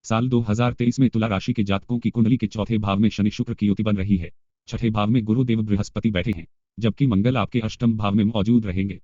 साल 2023 में तुला राशि के जातकों की कुंडली के चौथे भाव में शनि शुक्र की युति बन रही है। छठे भाव में गुरुदेव बृहस्पति बैठे हैं, जबकि मंगल आपके अष्टम भाव में मौजूद रहेंगे।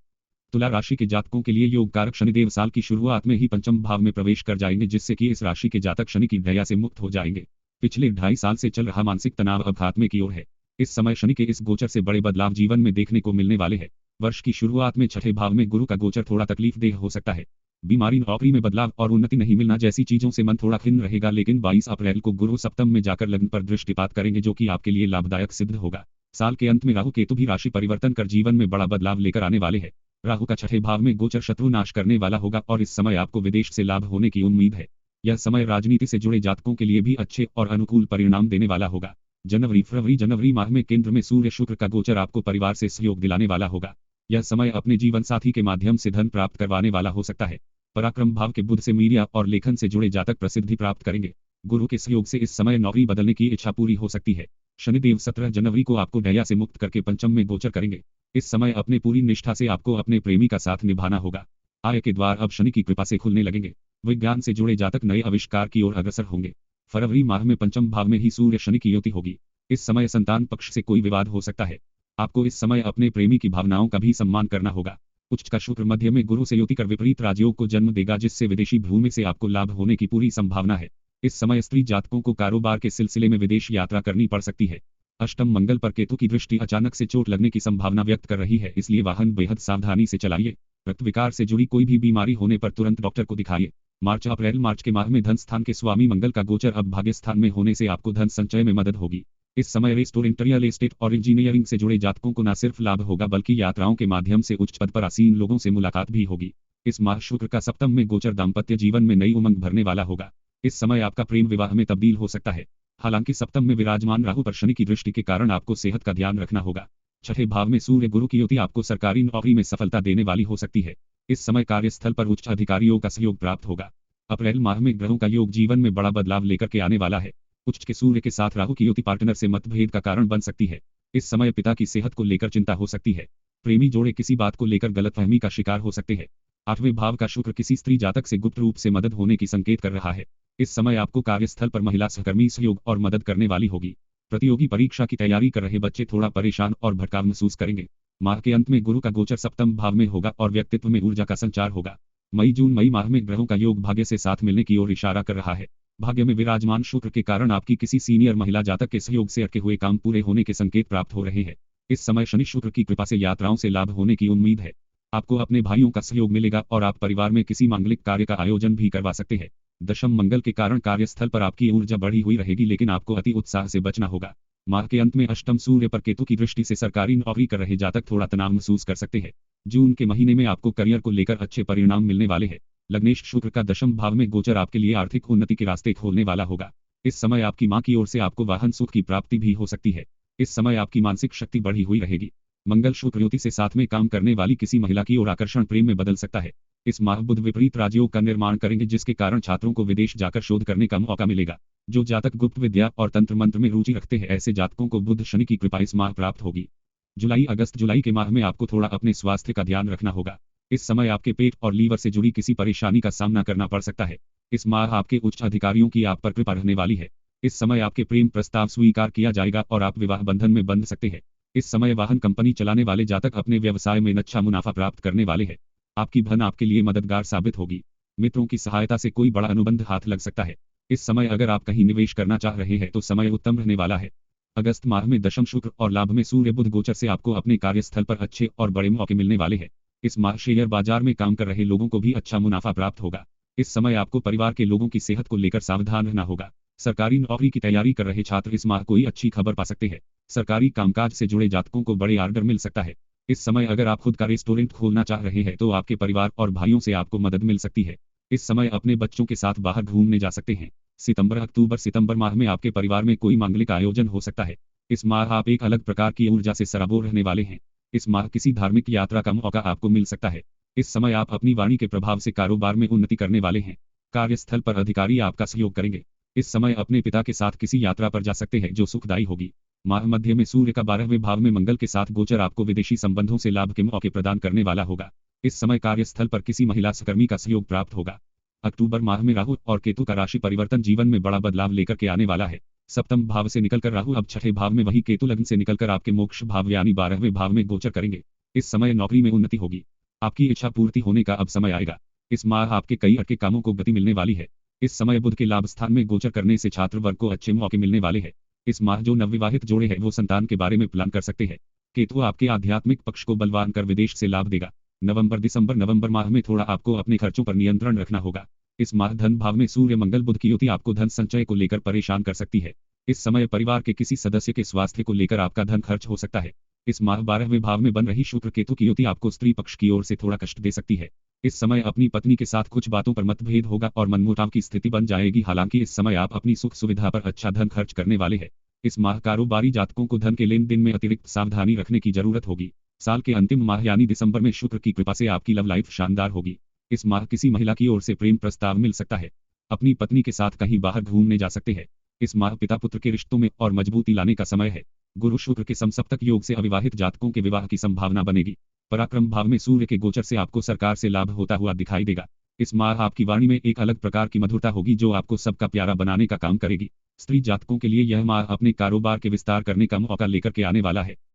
तुला राशि के जातकों के लिए योग कारक शनिदेव साल की शुरुआत में ही पंचम भाव में प्रवेश कर जाएंगे, जिससे कि इस राशि के जातक शनि की ढैया से मुक्त हो जाएंगे। पिछले 2.5 साल से चल रहा मानसिक तनाव अब खात्मे की ओर है। इस समय शनि के इस गोचर से बड़े बदलाव जीवन में देखने को मिलने वाले हैं। वर्ष की शुरुआत में छठे भाव में गुरु का गोचर थोड़ा तकलीफदेह हो सकता है। बीमारी, नौकरी में बदलाव और उन्नति नहीं मिलना जैसी चीजों से मन थोड़ा खिन्न रहेगा, लेकिन 22 अप्रैल को गुरु सप्तम में जाकर लग्न पर दृष्टिपात करेंगे, जो कि आपके लिए लाभदायक सिद्ध होगा। साल के अंत में राहु केतु भी राशि परिवर्तन कर जीवन में बड़ा बदलाव लेकर आने वाले हैं। राहु का छठे भाव में गोचर शत्रु नाश करने वाला होगा और इस समय आपको विदेश से लाभ होने की उम्मीद है। यह समय राजनीति से जुड़े जातकों के लिए भी अच्छे और अनुकूल परिणाम देने वाला होगा। जनवरी माह में केंद्र में सूर्य शुक्र का गोचर आपको परिवार से सहयोग दिलाने वाला होगा। यह समय अपने जीवन साथी के माध्यम से धन प्राप्त करवाने वाला हो सकता है। पराक्रम भाव के बुध से मीडिया और लेखन से जुड़े जातक प्रसिद्धि प्राप्त करेंगे। गुरु के सहयोग से इस समय नौकरी बदलने की इच्छा पूरी हो सकती है। शनिदेव 17 जनवरी को आपको ढैया से मुक्त करके पंचम में गोचर करेंगे। इस समय अपने पूरी निष्ठा से आपको अपने प्रेमी का साथ निभाना होगा। आय के द्वार अब शनि की कृपा से खुलने लगेंगे। विज्ञान से जुड़े जातक नए आविष्कार की ओर अग्रसर होंगे। फरवरी माह में पंचम भाव में ही सूर्य शनि की युति होगी। इस समय संतान पक्ष से कोई विवाद हो सकता है। आपको इस समय अपने प्रेमी की भावनाओं का भी सम्मान करना होगा। उच्च का शुक्र मध्य में गुरु से युति कर विपरीत राजयोग को जन्म देगा, जिससे विदेशी भूमि से आपको लाभ होने की पूरी संभावना है। इस समय स्त्री जातकों को कारोबार के सिलसिले में विदेश यात्रा करनी पड़ सकती है। अष्टम मंगल पर केतु की दृष्टि अचानक से चोट लगने की संभावना व्यक्त कर रही है, इसलिए वाहन बेहद सावधानी से चलाइए। रक्त विकार से जुड़ी कोई भी बीमारी होने पर तुरंत डॉक्टर को दिखाइए। मार्च के माह में धन स्थान के स्वामी मंगल का गोचर अब भाग्य स्थान में होने से आपको धन संचय में मदद होगी। इस समय रेस्टोरेंट, रियल एस्टेट और इंजीनियरिंग से जुड़े जातकों को न सिर्फ लाभ होगा, बल्कि यात्राओं के माध्यम से उच्च पद पर आसीन लोगों से मुलाकात भी होगी। इस माह शुक्र का सप्तम में गोचर दाम्पत्य जीवन में नई उमंग भरने वाला होगा। इस समय आपका प्रेम विवाह में तब्दील हो सकता है। हालांकि सप्तम में विराजमान राहु पर शनि की दृष्टि के कारण आपको सेहत का ध्यान रखना होगा। छठे भाव में सूर्य गुरु की युति आपको सरकारी नौकरी में सफलता देने वाली हो सकती है। इस समय कार्यस्थल पर उच्च अधिकारियों का सहयोग प्राप्त होगा। अप्रैल माह में ग्रहों का योग जीवन में बड़ा बदलाव लेकर के आने वाला है। उच्च के सूर्य के साथ राहु की युति पार्टनर से मतभेद का कारण बन सकती है। इस समय पिता की सेहत को लेकर चिंता हो सकती है। प्रेमी जोड़े किसी बात को लेकर गलतफहमी का शिकार हो सकते हैं। आठवें भाव का शुक्र किसी स्त्री जातक से गुप्त रूप से मदद होने की संकेत कर रहा है। इस समय आपको कार्यस्थल पर महिला सहकर्मी सहयोग और मदद करने वाली होगी। प्रतियोगी परीक्षा की तैयारी कर रहे बच्चे थोड़ा परेशान और भटकाव महसूस करेंगे। माह के अंत में गुरु का गोचर सप्तम भाव में होगा और व्यक्तित्व में ऊर्जा का संचार होगा। मई माह में ग्रहों का योग भाग्य से साथ मिलने की ओर इशारा कर रहा है। भाग्य में विराजमान शुक्र के कारण आपकी किसी सीनियर महिला जातक के सहयोग से अटके हुए काम पूरे होने के संकेत प्राप्त हो रहे हैं। इस समय शनि शुक्र की कृपा से यात्राओं से लाभ होने की उम्मीद है। आपको अपने भाइयों का सहयोग मिलेगा और आप परिवार में किसी मांगलिक कार्य का आयोजन भी करवा सकते हैं। दशम मंगल के कारण कार्यस्थल पर आपकी ऊर्जा बढ़ी हुई रहेगी, लेकिन आपको अति उत्साह से बचना होगा। माह के अंत में अष्टम सूर्य पर केतु की दृष्टि से सरकारी नौकरी कर रहे जातक थोड़ा तनाव महसूस कर सकते हैं। जून के महीने में आपको करियर को लेकर अच्छे परिणाम मिलने वाले हैं। लग्नेश शुक्र का दशम भाव में गोचर आपके लिए आर्थिक उन्नति के रास्ते खोलने वाला होगा। इस समय आपकी मां की ओर से आपको वाहन सुख की प्राप्ति भी हो सकती है। इस समय आपकी मानसिक शक्ति बढ़ी हुई रहेगी। मंगल शुक्र युति से साथ में काम करने वाली किसी महिला की ओर आकर्षण प्रेम में बदल सकता है। इस माह बुध विपरीत राजयोग का निर्माण करेंगे, जिसके कारण छात्रों को विदेश जाकर शोध करने का मौका मिलेगा। जो जातक गुप्त विद्या और तंत्र मंत्र में रुचि रखते हैं, ऐसे जातकों को बुध शनि की कृपा इस माह प्राप्त होगी। जुलाई के माह में आपको थोड़ा अपने स्वास्थ्य का ध्यान रखना होगा। इस समय आपके पेट और लीवर से जुड़ी किसी परेशानी का सामना करना पड़ सकता है। इस माह आपके उच्च अधिकारियों की आप पर कृपा रहने वाली है। इस समय आपके प्रेम प्रस्ताव स्वीकार किया जाएगा और आप विवाह बंधन में बंध सकते हैं। इस समय वाहन कंपनी चलाने वाले जातक अपने व्यवसाय में अच्छा मुनाफा प्राप्त करने वाले हैं। आपकी धन आपके लिए मददगार साबित होगी। मित्रों की सहायता से कोई बड़ा अनुबंध हाथ लग सकता है। इस समय अगर आप कहीं निवेश करना चाह रहे हैं तो समय उत्तम रहने वाला है। अगस्त माह में दशम शुक्र और लाभ में सूर्य बुध गोचर से आपको अपने कार्यस्थल पर अच्छे और बड़े मौके मिलने वाले हैं। इस माह शेयर बाजार में काम कर रहे लोगों को भी अच्छा मुनाफा प्राप्त होगा। इस समय आपको परिवार के लोगों की सेहत को लेकर सावधान रहना होगा। सरकारी नौकरी की तैयारी कर रहे छात्र इस माह कोई अच्छी खबर पा सकते हैं। सरकारी कामकाज से जुड़े जातकों को बड़े ऑर्डर मिल सकता है। इस समय अगर आप खुद का रेस्टोरेंट खोलना चाह रहे हैं तो आपके परिवार और भाइयों से आपको मदद मिल सकती है। इस समय अपने बच्चों के साथ बाहर घूमने जा सकते हैं। सितंबर माह में आपके परिवार में कोई मांगलिक आयोजन हो सकता है। इस माह आप एक अलग प्रकार की ऊर्जा से सराबोर रहने वाले हैं। इस माह किसी धार्मिक यात्रा का मौका आपको मिल सकता है। इस समय आप अपनी वाणी के प्रभाव से कारोबार में उन्नति करने वाले हैं। कार्यस्थल पर अधिकारी आपका सहयोग करेंगे। इस समय अपने पिता के साथ किसी यात्रा पर जा सकते हैं जो सुखदायी होगी। माह मध्य में सूर्य का 12वें भाव में मंगल के साथ गोचर आपको विदेशी संबंधों से लाभ के मौके प्रदान करने वाला होगा। इस समय कार्यस्थल पर किसी महिला सहकर्मी का सहयोग प्राप्त होगा। अक्टूबर माह में राहु और केतु का राशि परिवर्तन जीवन में बड़ा बदलाव लेकर के आने वाला है। सप्तम भाव से निकलकर राहु अब छठे भाव में, वही केतु लग्न से निकलकर आपके मोक्ष भाव यानी 12वें भाव में गोचर करेंगे। इस समय नौकरी में उन्नति होगी। आपकी इच्छा पूर्ति होने का अब समय आएगा। इस माह आपके कई अटके कामों को गति मिलने वाली है। इस समय बुध के लाभ स्थान में गोचर करने से छात्र वर्ग को अच्छे मौके मिलने वाले हैं। इस माह जो नवविवाहित जोड़े हैं वो संतान के बारे में प्लान कर सकते हैं। केतु आपके आध्यात्मिक पक्ष को बलवान कर विदेश से लाभ देगा। नवंबर माह में थोड़ा आपको अपने खर्चों पर नियंत्रण रखना होगा। इस माह धन भाव में सूर्य मंगल बुध की युति आपको धन संचय को लेकर परेशान कर सकती है। इस समय परिवार के किसी सदस्य के स्वास्थ्य को लेकर आपका धन खर्च हो सकता है। इस माह 12वें भाव में बन रही शुक्र केतु की युति आपको स्त्री पक्ष की ओर से थोड़ा कष्ट दे सकती है। इस समय अपनी पत्नी के साथ कुछ बातों पर मतभेद होगा और मनमुटाव की स्थिति बन जाएगी। हालांकि इस समय आप अपनी सुख सुविधा पर अच्छा धन खर्च करने वाले हैं। इस माह कारोबारी जातकों को धन के लेन देन में अतिरिक्त सावधानी रखने की जरूरत होगी। साल के अंतिम माह यानी दिसंबर में शुक्र की कृपा से आपकी लव लाइफ शानदार होगी। इस माह किसी महिला की ओर से प्रेम प्रस्ताव मिल सकता है। अपनी पत्नी के साथ कहीं बाहर घूमने जा सकते हैं। इस माह पिता पुत्र के रिश्तों में और मजबूती लाने का समय है। गुरु शुक्र के समसप्तक योग से अविवाहित जातकों के विवाह की संभावना बनेगी। पराक्रम भाव में सूर्य के गोचर से आपको सरकार से लाभ होता हुआ दिखाई देगा। इस माह आपकी वाणी में एक अलग प्रकार की मधुरता होगी जो आपको सबका प्यारा बनाने का काम करेगी। स्त्री जातकों के लिए यह माह अपने कारोबार के विस्तार करने का मौका लेकर के आने वाला है।